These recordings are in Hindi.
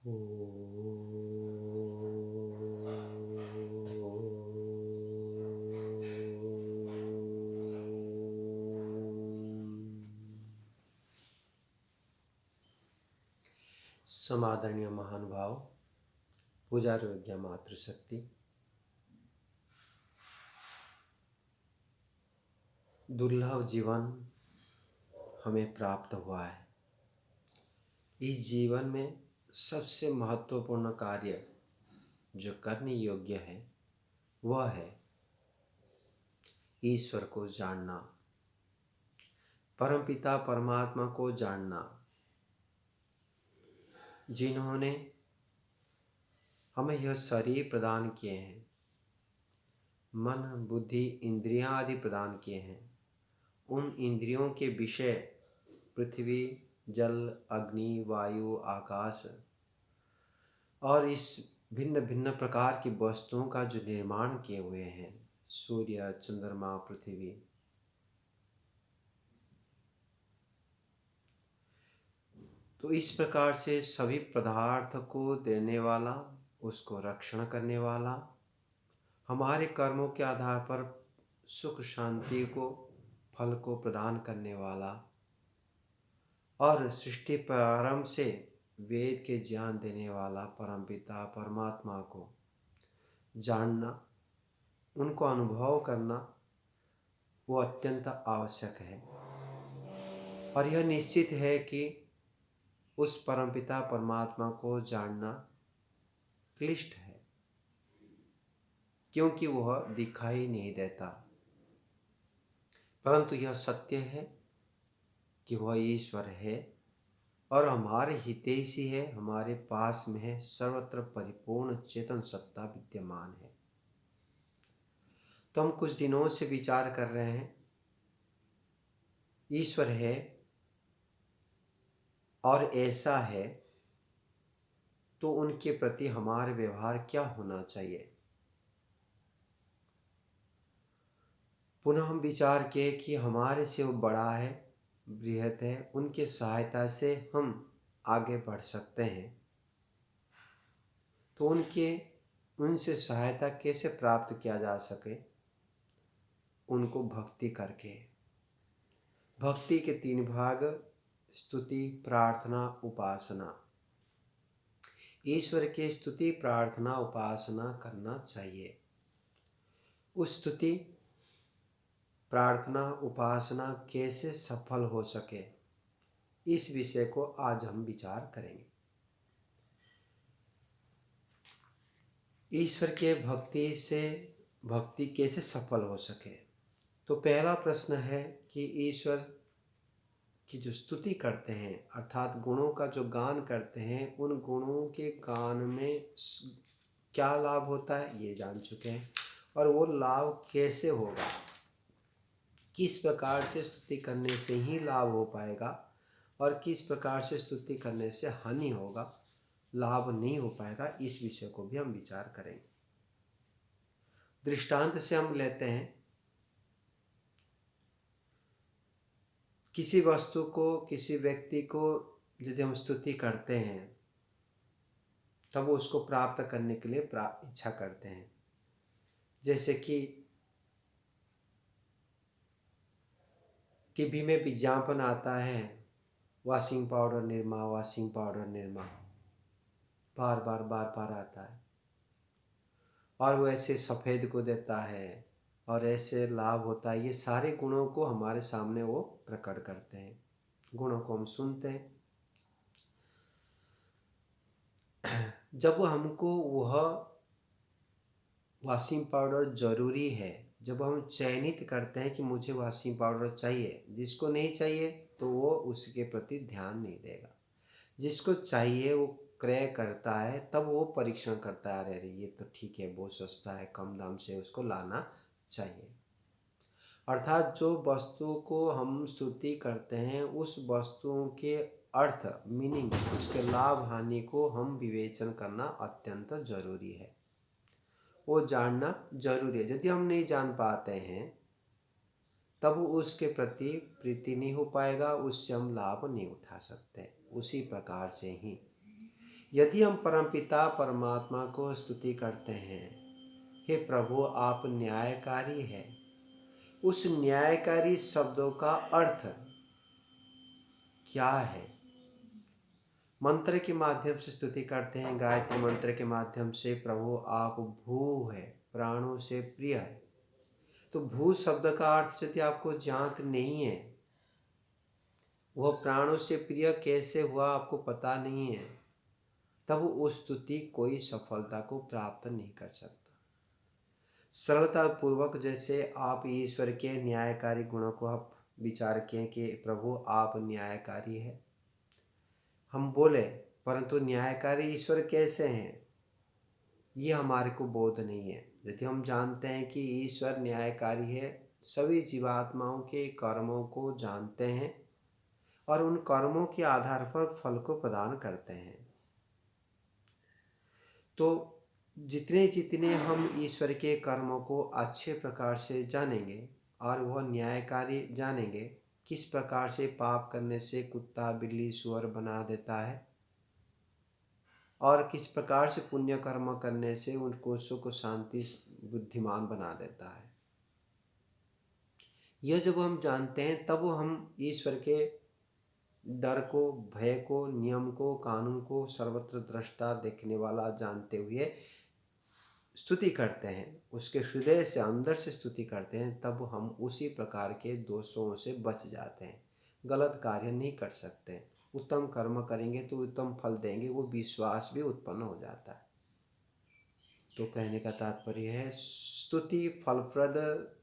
समादरणीय महानुभाव, पूजारोग्य मातृशक्ति, दुर्लभ जीवन हमें प्राप्त हुआ है। इस जीवन में सबसे महत्वपूर्ण कार्य जो करने योग्य है वह है ईश्वर को जानना, परमपिता परमात्मा को जानना, जिन्होंने हमें यह शरीर प्रदान किए हैं, मन बुद्धि इंद्रियां आदि प्रदान किए हैं। उन इंद्रियों के विषय पृथ्वी जल अग्नि वायु आकाश और इस भिन्न भिन्न प्रकार की वस्तुओं का जो निर्माण किए हुए हैं, सूर्य चंद्रमा पृथ्वी, तो इस प्रकार से सभी पदार्थ को देने वाला, उसको रक्षण करने वाला, हमारे कर्मों के आधार पर सुख शांति को फल को प्रदान करने वाला और सृष्टि प्रारंभ से वेद के ज्ञान देने वाला परमपिता परमात्मा को जानना, उनको अनुभव करना वो अत्यंत आवश्यक है। और यह निश्चित है कि उस परमपिता परमात्मा को जानना क्लिष्ट है, क्योंकि वह दिखाई नहीं देता, परंतु यह सत्य है कि वह ईश्वर है और हमारे हितैषी है, हमारे पास में है, सर्वत्र परिपूर्ण चेतन सत्ता विद्यमान है। तो हम कुछ दिनों से विचार कर रहे हैं, ईश्वर है और ऐसा है तो उनके प्रति हमारा व्यवहार क्या होना चाहिए। पुनः हम विचार किए कि हमारे से वो बड़ा है, बृहत है, उनके सहायता से हम आगे बढ़ सकते हैं। तो उनसे सहायता कैसे प्राप्त किया जा सके? उनको भक्ति करके। भक्ति के 3 भाग, स्तुति प्रार्थना उपासना। ईश्वर की स्तुति प्रार्थना उपासना करना चाहिए। उस स्तुति प्रार्थना उपासना कैसे सफल हो सके, इस विषय को आज हम विचार करेंगे। ईश्वर के भक्ति कैसे सफल हो सके, तो पहला प्रश्न है कि ईश्वर की जो स्तुति करते हैं अर्थात गुणों का जो गान करते हैं, उन गुणों के गान में क्या लाभ होता है ये जान चुके हैं, और वो लाभ कैसे होगा, किस प्रकार से स्तुति करने से ही लाभ हो पाएगा और किस प्रकार से स्तुति करने से हानि होगा, लाभ नहीं हो पाएगा, इस विषय को भी हम विचार करेंगे। दृष्टांत से हम लेते हैं, किसी वस्तु को किसी व्यक्ति को यदि हम स्तुति करते हैं तब वो उसको प्राप्त करने के लिए इच्छा करते हैं। जैसे कि टीवी में विज्ञापन आता है, washing powder Nirma, washing powder Nirma, बार बार आता है और वो ऐसे सफ़ेद को देता है और ऐसे लाभ होता है। ये सारे गुणों को हमारे सामने वो प्रकट करते हैं, गुणों को हम सुनते हैं। जब हमको वह वॉशिंग पाउडर ज़रूरी है, जब हम चयनित करते हैं कि मुझे वॉशिंग पाउडर चाहिए, जिसको नहीं चाहिए तो वो उसके प्रति ध्यान नहीं देगा, जिसको चाहिए वो क्रय करता है, तब वो परीक्षण करता है, अरे ये तो ठीक है, बहुत सस्ता है, कम दाम से उसको लाना चाहिए। अर्थात जो वस्तु को हम स्तुति करते हैं उस वस्तुओं के अर्थ मीनिंग, उसके लाभ हानि को हम विवेचन करना अत्यंत जरूरी है, वो जानना जरूरी है। यदि हम नहीं जान पाते हैं तब उसके प्रति प्रीति नहीं हो पाएगा, उससे हम लाभ नहीं उठा सकते। उसी प्रकार से ही यदि हम परमपिता परमात्मा को स्तुति करते हैं, हे प्रभु आप न्यायकारी है, उस न्यायकारी शब्दों का अर्थ क्या है? मंत्र के माध्यम से स्तुति करते हैं, गायत्री मंत्र के माध्यम से प्रभु आप भू है, प्राणों से प्रिय है। तो भू शब्द का अर्थ यदि आपको ज्ञात नहीं है, वह प्राणों से प्रिय कैसे हुआ आपको पता नहीं है, तब उस स्तुति कोई सफलता को प्राप्त नहीं कर सकता। सरलता पूर्वक जैसे आप ईश्वर के न्यायकारी गुणों को आप विचार किए कि प्रभु आप न्यायकारी है, हम बोले, परंतु न्यायकारी ईश्वर कैसे हैं ये हमारे को बोध नहीं है। यदि हम जानते हैं कि ईश्वर न्यायकारी है, सभी जीवात्माओं के कर्मों को जानते हैं और उन कर्मों के आधार पर फल को प्रदान करते हैं, तो जितने जितने हम ईश्वर के कर्मों को अच्छे प्रकार से जानेंगे और वह न्यायकारी जानेंगे, किस प्रकार से पाप करने से कुत्ता बिल्ली सुअर बना देता है और किस प्रकार से पुण्य कर्म करने से उनको सुख शांति बुद्धिमान बना देता है, यह जब हम जानते हैं तब हम ईश्वर के डर को, भय को, नियम को, कानून को सर्वत्र दृष्टा देखने वाला जानते हुए स्तुति करते हैं, उसके हृदय से अंदर से स्तुति करते हैं, तब हम उसी प्रकार के दोषों से बच जाते हैं, गलत कार्य नहीं कर सकते। उत्तम कर्म करेंगे तो उत्तम फल देंगे, वो विश्वास भी उत्पन्न हो जाता है। तो कहने का तात्पर्य है, स्तुति फलप्रद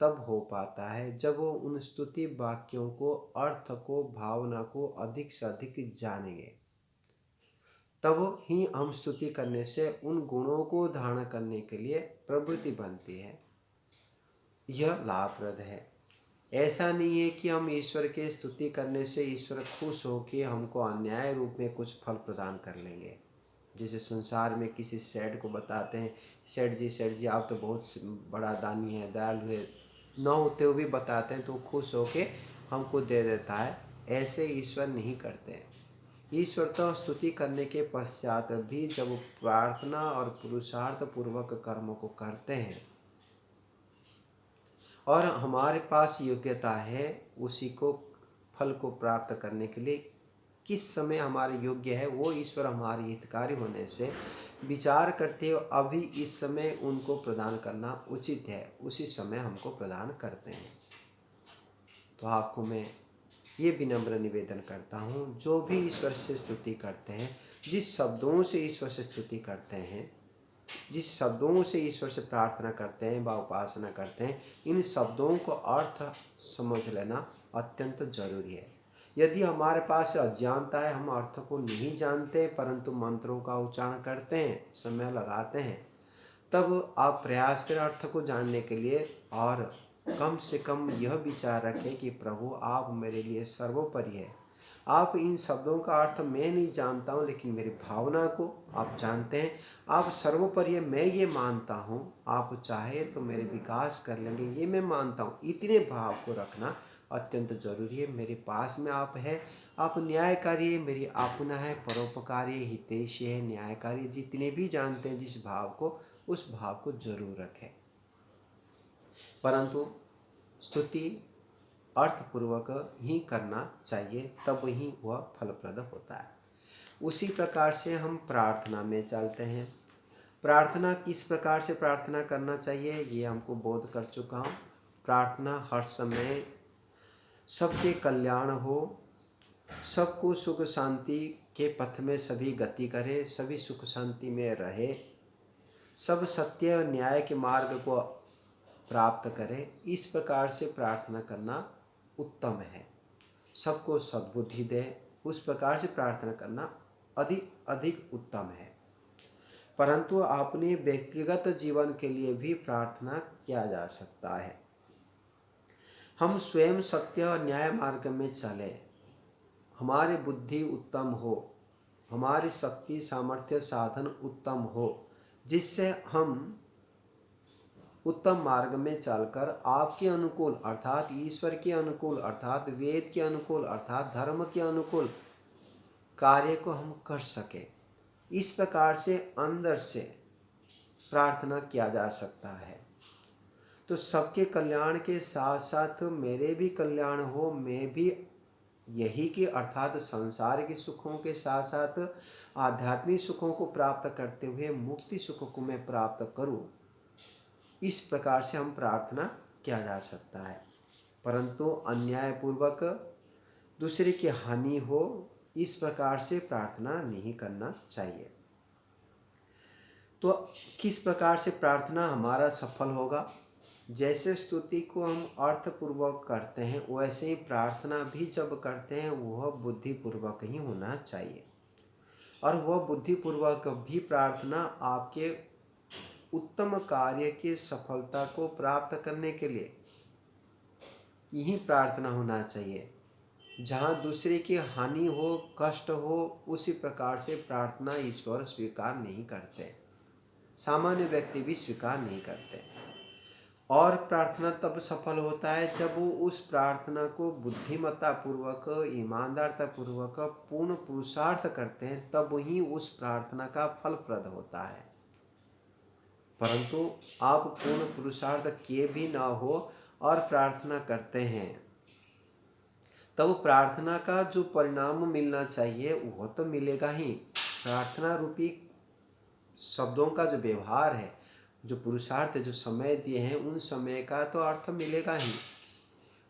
तब हो पाता है जब वो उन स्तुति वाक्यों को, अर्थ को, भावना को अधिक से अधिक जानेंगे, तब ही हम स्तुति करने से उन गुणों को धारण करने के लिए प्रवृत्ति बनती है। यह लाभप्रद है। ऐसा नहीं है कि हम ईश्वर के स्तुति करने से ईश्वर खुश होकर हमको अन्याय रूप में कुछ फल प्रदान कर लेंगे। जैसे संसार में किसी सेठ को बताते हैं, सेठ जी आप तो बहुत बड़ा दानी है, दयालु है, न होते हुए भी बताते हैं तो खुश होके हमको दे देता है। ऐसे ईश्वर नहीं करते हैं। ईश्वर तो स्तुति करने के पश्चात भी जब प्रार्थना और पुरुषार्थ पूर्वक कर्मों को करते हैं और हमारे पास योग्यता है उसी को फल को प्राप्त करने के लिए, किस समय हमारे योग्य है वो ईश्वर हमारे हितकारी होने से विचार करते हो, अभी इस समय उनको प्रदान करना उचित है, उसी समय हमको प्रदान करते हैं। तो आपको मैं ये विनम्र निवेदन करता हूँ, जो भी ईश्वर से स्तुति करते हैं, जिस शब्दों से ईश्वर से स्तुति करते हैं, जिस शब्दों से ईश्वर से प्रार्थना करते हैं व उपासना करते हैं, इन शब्दों को अर्थ समझ लेना अत्यंत जरूरी है। यदि हमारे पास अज्ञानता है, हम अर्थ को नहीं जानते परंतु मंत्रों का उच्चारण करते हैं, समय लगाते हैं, तब आप प्रयास करें अर्थ को जानने के लिए और कम से कम यह विचार रखें कि प्रभु आप मेरे लिए सर्वोपरि है। आप इन शब्दों का अर्थ मैं नहीं जानता हूँ, लेकिन मेरी भावना को आप जानते हैं। आप सर्वोपरि है, मैं ये मानता हूँ, आप चाहे तो मेरे विकास कर लेंगे, ये मैं मानता हूँ। इतने भाव को रखना अत्यंत जरूरी है। मेरे पास में आप है, आप न्यायकारी है, मेरी आपना है, परोपकारी है, हितैषी है, न्यायकारी, जितने भी जानते हैं जिस भाव को, उस भाव को जरूर रखें। परंतु स्तुति अर्थपूर्वक ही करना चाहिए, तब ही वह फलप्रद होता है। उसी प्रकार से हम प्रार्थना में चलते हैं। प्रार्थना किस प्रकार से प्रार्थना करना चाहिए ये हमको बोध कर चुका हूँ। प्रार्थना हर समय सबके कल्याण हो, सबको सुख शांति के पथ में सभी गति करे, सभी सुख शांति में रहे, सब सत्य और न्याय के मार्ग को प्राप्त करे, इस प्रकार से प्रार्थना करना उत्तम है। सबको सद्बुद्धि दे, उस प्रकार से प्रार्थना करना अधिक अधिक उत्तम है। परंतु अपने व्यक्तिगत जीवन के लिए भी प्रार्थना किया जा सकता है। हम स्वयं सत्य और न्याय मार्ग में चले, हमारी बुद्धि उत्तम हो, हमारी शक्ति सामर्थ्य साधन उत्तम हो, जिससे हम उत्तम मार्ग में चलकर आपके अनुकूल अर्थात ईश्वर के अनुकूल अर्थात वेद के अनुकूल अर्थात धर्म के अनुकूल कार्य को हम कर सकें। इस प्रकार से अंदर से प्रार्थना किया जा सकता है। तो सबके कल्याण के साथ साथ मेरे भी कल्याण हो, मैं भी यही कि अर्थात संसार के सुखों के साथ साथ आध्यात्मिक सुखों को प्राप्त करते हुए मुक्ति सुखों को मैं प्राप्त करूं, इस प्रकार से हम प्रार्थना किया जा सकता है। परंतु अन्यायपूर्वक दूसरे की हानि हो, इस प्रकार से प्रार्थना नहीं करना चाहिए। तो किस प्रकार से प्रार्थना हमारा सफल होगा? जैसे स्तुति को हम अर्थपूर्वक करते हैं, वैसे ही प्रार्थना भी जब करते हैं वह बुद्धिपूर्वक ही होना चाहिए। और वह बुद्धिपूर्वक भी प्रार्थना आपके उत्तम कार्य की सफलता को प्राप्त करने के लिए यही प्रार्थना होना चाहिए। जहाँ दूसरे की हानि हो, कष्ट हो, उसी प्रकार से प्रार्थना ईश्वर स्वीकार नहीं करते, सामान्य व्यक्ति भी स्वीकार नहीं करते। और प्रार्थना तब सफल होता है जब वो उस प्रार्थना को बुद्धिमत्ता पूर्वक, ईमानदारता पूर्वक पूर्ण पुरुषार्थ करते हैं, तब ही उस प्रार्थना का फलप्रद होता है। परंतु आप पूर्ण पुरुषार्थ किए भी ना हो और प्रार्थना करते हैं, तब प्रार्थना का जो परिणाम मिलना चाहिए वह तो मिलेगा ही। प्रार्थना रूपी शब्दों का जो व्यवहार है, जो पुरुषार्थ, जो समय दिए हैं, उन समय का तो अर्थ मिलेगा ही।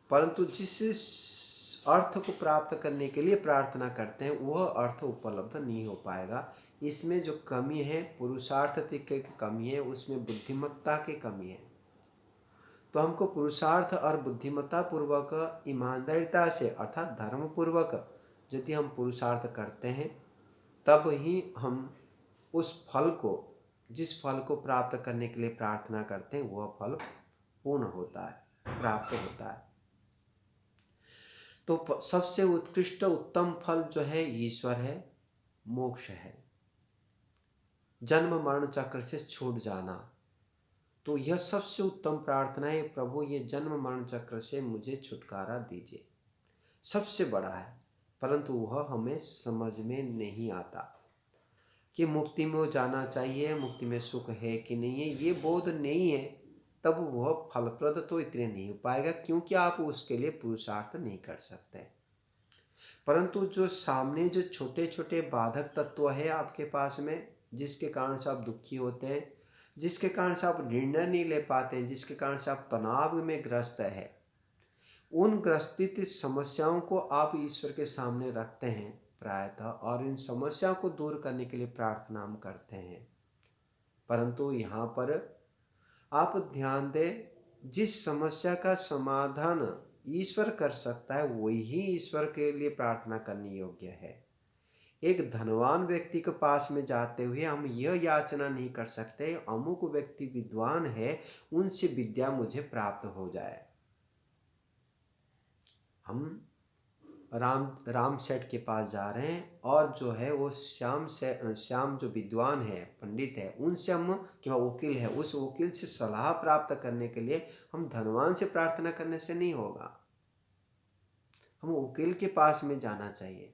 परंतु जिस अर्थ को प्राप्त करने के लिए प्रार्थना करते हैं वह अर्थ उपलब्ध नहीं हो पाएगा। इसमें जो कमी है, पुरुषार्थ की कमी है, उसमें बुद्धिमत्ता की कमी है। तो हमको पुरुषार्थ और बुद्धिमत्ता पूर्वक, ईमानदारिता से अर्थात धर्म पूर्वक यदि हम पुरुषार्थ करते हैं, तब ही हम उस फल को, जिस फल को प्राप्त करने के लिए प्रार्थना करते हैं, वह फल पूर्ण होता है, प्राप्त होता है। तो सबसे उत्कृष्ट उत्तम फल जो है ईश्वर है, मोक्ष है, जन्म मरण चक्र से छूट जाना। तो यह सबसे उत्तम प्रार्थना है, प्रभु ये जन्म मरण चक्र से मुझे छुटकारा दीजिए, सबसे बड़ा है। परंतु वह हमें समझ में नहीं आता कि मुक्ति में वो जाना चाहिए, मुक्ति में सुख है कि नहीं है, ये बोध नहीं है, तब वह फलप्रद तो इतने नहीं हो पाएगा, क्योंकि आप उसके लिए पुरुषार्थ नहीं कर सकते। परंतु जो सामने जो छोटे छोटे बाधक तत्व है आपके पास में, जिसके कारण से आप दुखी होते हैं, जिसके कारण से आप निर्णय नहीं ले पाते हैं, जिसके कारण से आप तनाव में ग्रस्त है, उन ग्रस्तित समस्याओं को आप ईश्वर के सामने रखते हैं प्रायतः, और इन समस्याओं को दूर करने के लिए प्रार्थना हम करते हैं। परंतु यहाँ पर आप ध्यान दें, जिस समस्या का समाधान ईश्वर कर सकता है वही ईश्वर के लिए प्रार्थना करनी योग्य है। एक धनवान व्यक्ति के पास में जाते हुए हम यह याचना नहीं कर सकते अमुक व्यक्ति विद्वान है, उनसे विद्या मुझे प्राप्त हो जाए। हम राम सेठ के पास जा रहे हैं और जो है वो श्याम जो विद्वान है, पंडित है, उनसे हम, कि वकील है, उस वकील से सलाह प्राप्त करने के लिए हम धनवान से प्रार्थना करने से नहीं होगा, हम वकील के पास में जाना चाहिए।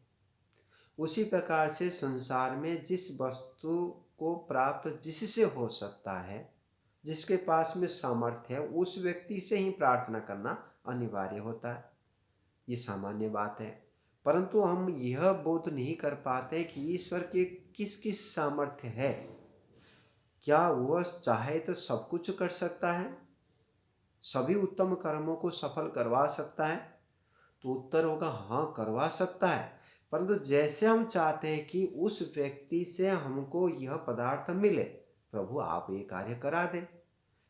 उसी प्रकार से संसार में जिस वस्तु को प्राप्त जिससे हो सकता है, जिसके पास में सामर्थ्य है, उस व्यक्ति से ही प्रार्थना करना अनिवार्य होता है। ये सामान्य बात है। परंतु हम यह बोध नहीं कर पाते कि ईश्वर के किस किस सामर्थ्य है। क्या वह चाहे तो सब कुछ कर सकता है, सभी उत्तम कर्मों को सफल करवा सकता है? तो उत्तर होगा हाँ, करवा सकता है। परंतु जैसे हम चाहते हैं कि उस व्यक्ति से हमको यह पदार्थ मिले, प्रभु आप ये कार्य करा दें,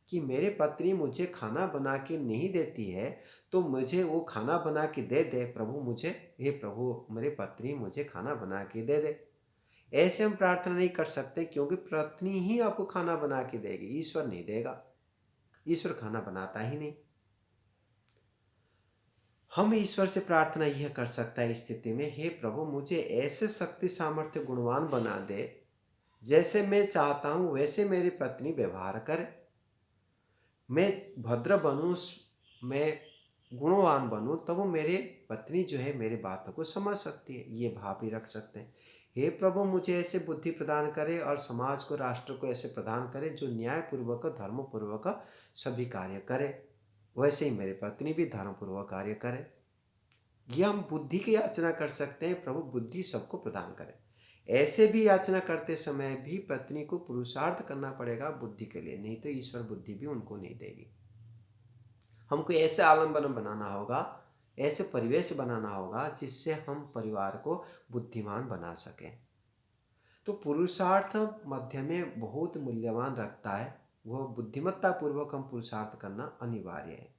कि मेरे पत्नी मुझे खाना बना के नहीं देती है तो मुझे वो खाना बना के दे दे प्रभु, मुझे, हे प्रभु मेरी पत्नी मुझे खाना बना के दे दे। ऐसे हम प्रार्थना नहीं कर सकते, क्योंकि पत्नी ही आपको खाना बना के देगी, ईश्वर नहीं देगा, ईश्वर खाना बनाता ही नहीं। हम ईश्वर से प्रार्थना यह कर सकता है इस स्थिति में, हे प्रभु मुझे ऐसे शक्ति सामर्थ्य गुणवान बना दे, जैसे मैं चाहता हूँ वैसे मेरी पत्नी व्यवहार करे, मैं भद्र बनूँ, मैं गुणवान बनूँ, तब वो मेरे पत्नी जो है मेरी बातों को समझ सकती है। ये भाव भी रख सकते हैं। हे प्रभु, मुझे ऐसे बुद्धि प्रदान करे और समाज को, राष्ट्र को ऐसे प्रदान करे जो न्यायपूर्वक, धर्मपूर्वक सभी कार्य करे। वैसे ही मेरी पत्नी भी धर्मपूर्वक कार्य करे। ये हम बुद्धि की याचना कर सकते हैं, प्रभु बुद्धि सबको प्रदान करे। ऐसे भी याचना करते समय भी पत्नी को पुरुषार्थ करना पड़ेगा बुद्धि के लिए, नहीं तो ईश्वर बुद्धि भी उनको नहीं देगी। हमको ऐसे आलम्बन बनाना होगा, ऐसे परिवेश बनाना होगा जिससे हम परिवार को बुद्धिमान बना सकें। तो पुरुषार्थ मध्य में बहुत मूल्यवान रखता है, वह बुद्धिमत्ता पूर्वक हम पुरुषार्थ करना अनिवार्य है।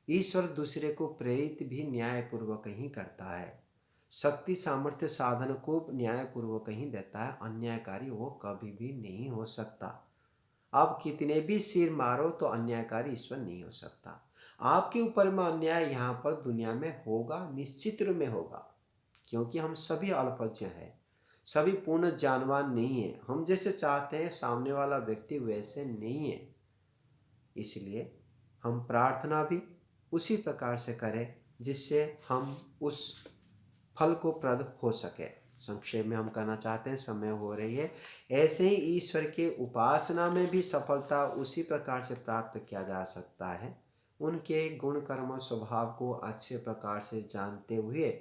ईश्वर दूसरे को प्रेरित भी न्यायपूर्वक ही करता है। शक्ति, सामर्थ्य, साधन को न्यायपूर्वक ही देता है, अन्यायकारी वो कभी भी नहीं हो सकता। आप कितने भी सिर मारो तो अन्यायकारी ईश्वर नहीं हो सकता। आपके ऊपर में अन्याय यहाँ पर दुनिया में होगा, निश्चित रूप में होगा, क्योंकि हम सभी अल्पज्ञ हैं, सभी पूर्ण जानवान नहीं है। हम जैसे चाहते हैं सामने वाला व्यक्ति वैसे नहीं है। इसलिए हम प्रार्थना भी उसी प्रकार से करें जिससे हम उस फल को प्रद हो सके। संक्षेप में हम कहना चाहते हैं, समय हो रही है। ऐसे ही ईश्वर के उपासना में भी सफलता उसी प्रकार से प्राप्त किया जा सकता है। उनके गुण कर्म स्वभाव को अच्छे प्रकार से जानते हुए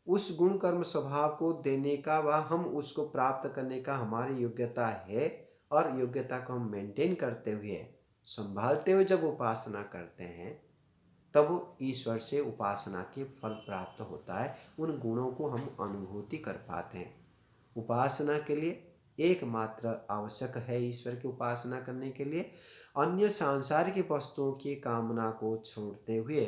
उस गुण कर्म स्वभाव को देने का व हम उसको प्राप्त करने का हमारी योग्यता है, और योग्यता को हम मेंटेन करते हुए, संभालते हुए जब उपासना करते हैं तब ईश्वर से उपासना के फल प्राप्त होता है। उन गुणों को हम अनुभूति कर पाते हैं। उपासना के लिए एकमात्र आवश्यक है, ईश्वर की उपासना करने के लिए अन्य सांसारिक वस्तुओं की कामना को छोड़ते हुए,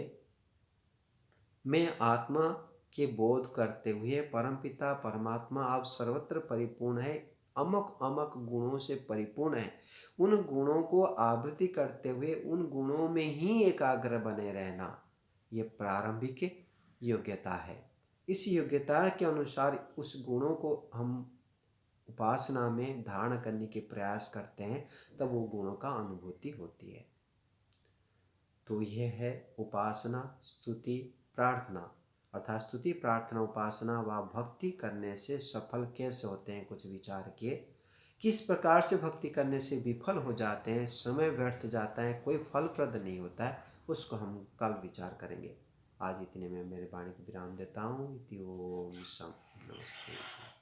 मैं आत्मा के बोध करते हुए, परमपिता परमात्मा आप सर्वत्र परिपूर्ण है, अमक अमक गुणों से परिपूर्ण है, उन गुणों को आवृत्ति करते हुए उन गुणों में ही एकाग्र बने रहना, ये प्रारंभिक योग्यता है। इस योग्यता के अनुसार उस गुणों को हम उपासना में धारण करने के प्रयास करते हैं, तब वो गुणों का अनुभूति होती है। तो यह है उपासना, स्तुति, प्रार्थना, अर्थात स्तुति, प्रार्थना, उपासना व भक्ति करने से सफल कैसे होते हैं, कुछ विचार किए। किस प्रकार से भक्ति करने से विफल हो जाते हैं, समय व्यर्थ जाता है, कोई फलप्रद नहीं होता है, उसको हम कल विचार करेंगे। आज इतने में मेरे वाणी को विराम देता हूँ। इति ओम। नमस्ते।